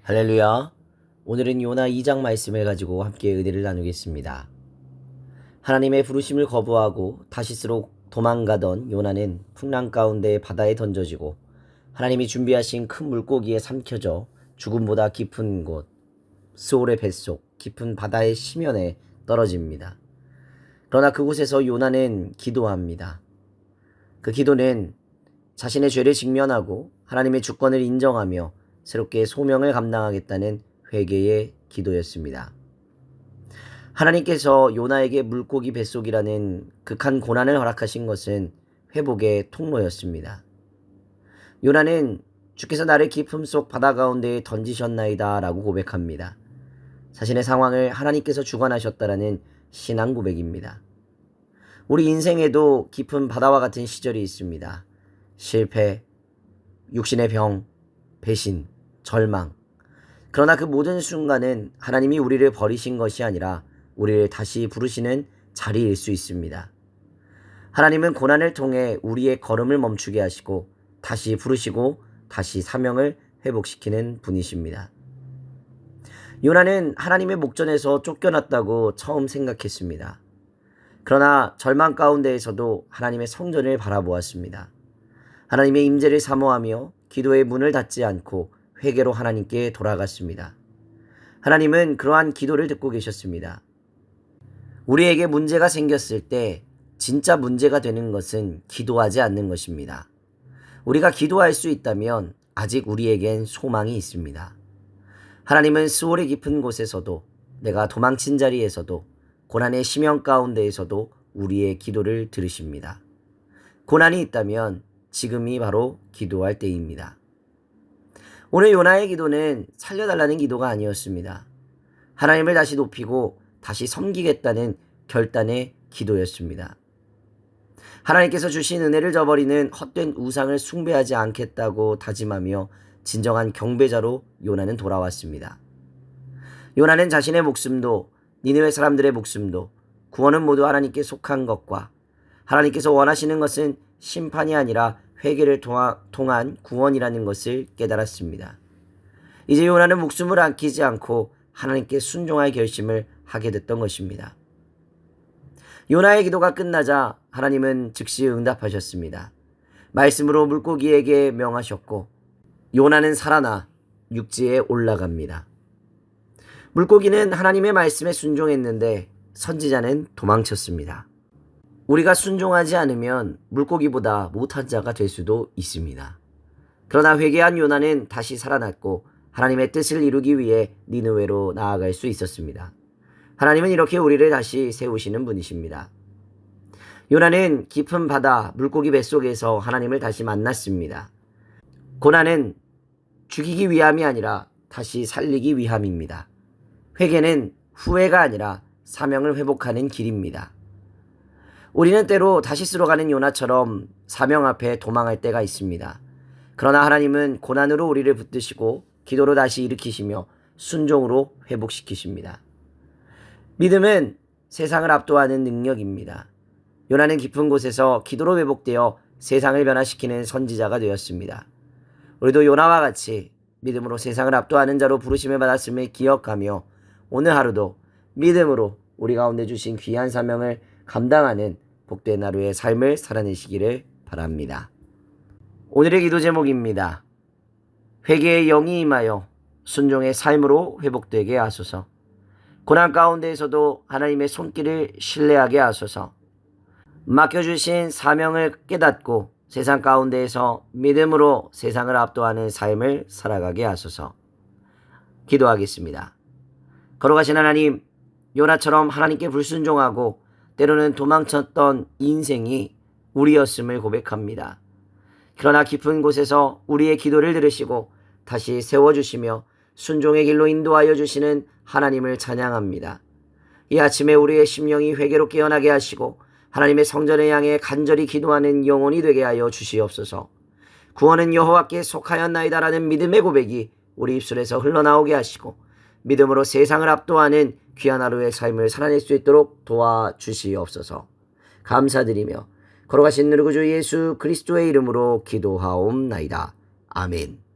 할렐루야. 오늘은 요나 2장 말씀을 가지고 함께 은혜를 나누겠습니다. 하나님의 부르심을 거부하고 다시스로 도망가던 요나는 풍랑 가운데 바다에 던져지고 하나님이 준비하신 큰 물고기에 삼켜져 죽음보다 깊은 곳 스올의 뱃속 깊은 바다의 심연에 떨어집니다. 그러나 그곳에서 요나는 기도합니다. 그 기도는 자신의 죄를 직면하고 하나님의 주권을 인정하며 새롭게 소명을 감당하겠다는 회개의 기도였습니다. 하나님께서 요나에게 물고기 뱃속이라는 극한 고난을 허락하신 것은 회복의 통로였습니다. 요나는 주께서 나를 깊음 속 바다 가운데에 던지셨나이다 라고 고백합니다. 자신의 상황을 하나님께서 주관하셨다라는 신앙 고백입니다. 우리 인생에도 깊은 바다와 같은 시절이 있습니다. 실패, 육신의 병, 배신, 절망. 그러나 그 모든 순간은 하나님이 우리를 버리신 것이 아니라 우리를 다시 부르시는 자리일 수 있습니다. 하나님은 고난을 통해 우리의 걸음을 멈추게 하시고 다시 부르시고 다시 사명을 회복시키는 분이십니다. 요나는 하나님의 목전에서 쫓겨났다고 처음 생각했습니다. 그러나 절망 가운데에서도 하나님의 성전을 바라보았습니다. 하나님의 임재를 사모하며 기도의 문을 닫지 않고 회개로 하나님께 돌아갔습니다. 하나님은 그러한 기도를 듣고 계셨습니다. 우리에게 문제가 생겼을 때 진짜 문제가 되는 것은 기도하지 않는 것입니다. 우리가 기도할 수 있다면 아직 우리에겐 소망이 있습니다. 하나님은 스올의 깊은 곳에서도 내가 도망친 자리에서도 고난의 심연 가운데에서도 우리의 기도를 들으십니다. 고난이 있다면 지금이 바로 기도할 때입니다. 오늘 요나의 기도는 살려달라는 기도가 아니었습니다. 하나님을 다시 높이고 다시 섬기겠다는 결단의 기도였습니다. 하나님께서 주신 은혜를 저버리는 헛된 우상을 숭배하지 않겠다고 다짐하며 진정한 경배자로 요나는 돌아왔습니다. 요나는 자신의 목숨도 니느웨 사람들의 목숨도 구원은 모두 하나님께 속한 것과 하나님께서 원하시는 것은 심판이 아니라 회개를 통한 구원이라는 것을 깨달았습니다. 이제 요나는 목숨을 아끼지 않고 하나님께 순종할 결심을 하게 됐던 것입니다. 요나의 기도가 끝나자 하나님은 즉시 응답하셨습니다. 말씀으로 물고기에게 명하셨고 요나는 살아나 육지에 올라갑니다. 물고기는 하나님의 말씀에 순종했는데 선지자는 도망쳤습니다. 우리가 순종하지 않으면 물고기보다 못한 자가 될 수도 있습니다. 그러나 회개한 요나는 다시 살아났고 하나님의 뜻을 이루기 위해 니느웨로 나아갈 수 있었습니다. 하나님은 이렇게 우리를 다시 세우시는 분이십니다. 요나는 깊은 바다 물고기 뱃속에서 하나님을 다시 만났습니다. 고난은 죽이기 위함이 아니라 다시 살리기 위함입니다. 회개는 후회가 아니라 사명을 회복하는 길입니다. 우리는 때로 다시스로 가는 요나처럼 사명 앞에 도망할 때가 있습니다. 그러나 하나님은 고난으로 우리를 붙드시고 기도로 다시 일으키시며 순종으로 회복시키십니다. 믿음은 세상을 압도하는 능력입니다. 요나는 깊은 곳에서 기도로 회복되어 세상을 변화시키는 선지자가 되었습니다. 우리도 요나와 같이 믿음으로 세상을 압도하는 자로 부르심을 받았음을 기억하며 오늘 하루도 믿음으로 우리 가운데 주신 귀한 사명을 감당하는 복된 하루의 삶을 살아내시기를 바랍니다. 오늘의 기도 제목입니다. 회개의 영이 임하여 순종의 삶으로 회복되게 하소서. 고난 가운데에서도 하나님의 손길을 신뢰하게 하소서. 맡겨주신 사명을 깨닫고 세상 가운데에서 믿음으로 세상을 압도하는 삶을 살아가게 하소서. 기도하겠습니다. 걸어가신 하나님, 요나처럼 하나님께 불순종하고 때로는 도망쳤던 인생이 우리였음을 고백합니다. 그러나 깊은 곳에서 우리의 기도를 들으시고 다시 세워주시며 순종의 길로 인도하여 주시는 하나님을 찬양합니다. 이 아침에 우리의 심령이 회개로 깨어나게 하시고 하나님의 성전을 향해 간절히 기도하는 영혼이 되게 하여 주시옵소서. 구원은 여호와께 속하였나이다라는 믿음의 고백이 우리 입술에서 흘러나오게 하시고 믿음으로 세상을 압도하는 귀한 하루의 삶을 살아낼 수 있도록 도와주시옵소서. 감사드리며 걸어가신 우리 구주 예수 그리스도의 이름으로 기도하옵나이다. 아멘.